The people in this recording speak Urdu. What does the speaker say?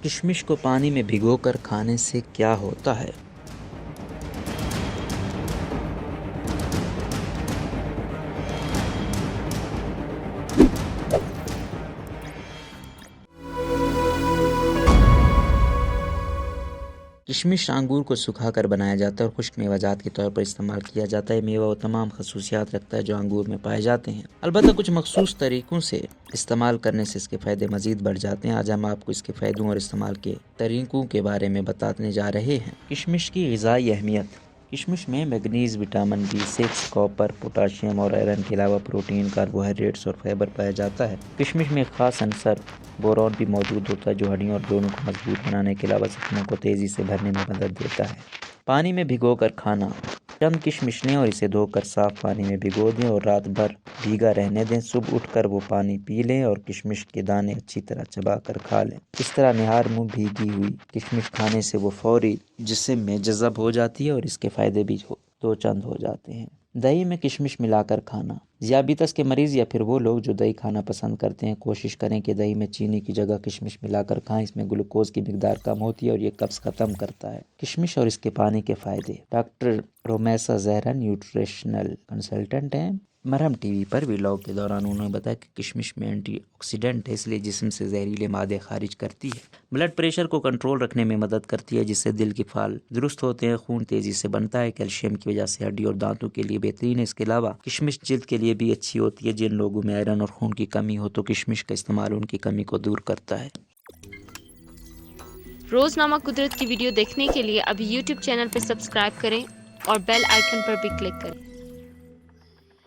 کشمش کو پانی میں بھگو کر کھانے سے کیا ہوتا ہے؟ کشمش انگور کو سکھا کر بنایا جاتا ہے اور خشک میوہ جات کے طور پر استعمال کیا جاتا ہے۔ میوہ وہ تمام خصوصیات رکھتا ہے جو انگور میں پائے جاتے ہیں، البتہ کچھ مخصوص طریقوں سے استعمال کرنے سے اس کے فائدے مزید بڑھ جاتے ہیں۔ آج ہم آپ کو اس کے فائدوں اور استعمال کے طریقوں کے بارے میں بتانے جا رہے ہیں۔ کشمش کی غذائی اہمیت۔ کشمش میں manganese, vitamin B6، copper, potassium اور آئرن کے علاوہ پروٹین، کاربوہائیڈریٹس اور فائبر پایا جاتا ہے۔ کشمش میں ایک خاص عنصر بورون بھی موجود ہوتا ہے جو ہڈیوں اور جوڑوں کو مضبوط بنانے کے علاوہ زخموں کو تیزی سے بھرنے میں مدد دیتا ہے۔ پانی میں بھگو کر کھانا۔ چند کشمش لیں اور اسے دھو کر صاف پانی میں بھگو دیں اور رات بھر بھیگا رہنے دیں۔ صبح اٹھ کر وہ پانی پی لیں اور کشمش کے دانے اچھی طرح چبا کر کھا لیں۔ اس طرح نہار منہ بھیگی ہوئی کشمش کھانے سے وہ فوری جسم میں جذب ہو جاتی ہے اور اس کے فائدے بھی دو چند ہو جاتے ہیں۔ دہی میں کشمش ملا کر کھانا۔ ذیابیطس کے مریض یا پھر وہ لوگ جو دہی کھانا پسند کرتے ہیں کوشش کریں کہ دہی میں چینی کی جگہ کشمش ملا کر کھائیں۔ اس میں گلوکوز کی مقدار کم ہوتی ہے اور یہ قبض ختم کرتا ہے۔ کشمش اور اس کے پانی کے فائدے۔ Doctor Rumaisa Zahra nutritional consultant ہیں۔ مرہم ٹی وی پر ویلاگ کے دوران انہوں نے بتایا کہ کشمش میں اینٹی آکسیڈنٹ ہے، اس لیے جسم سے زہریلے مادے خارج کرتی ہے۔ بلڈ پریشر کو کنٹرول رکھنے میں مدد کرتی ہے جس سے دل کے فعال درست ہوتے ہیں، خون تیزی سے بنتا ہے۔ کیلشیم کی وجہ سے ہڈی اور دانتوں کے لیے بہترین ہے۔ اس کے علاوہ کشمش جلد کے لیے بھی اچھی ہوتی ہے۔ جن لوگوں میں آئرن اور خون کی کمی ہو تو کشمش کا استعمال ان کی کمی کو دور کرتا ہے۔ روزنامہ قدرت کی ویڈیو دیکھنے کے لیے ابھی YouTube چینل پر سبسکرائب کریں اور بیل آئیکن پر بھی کلک کریں۔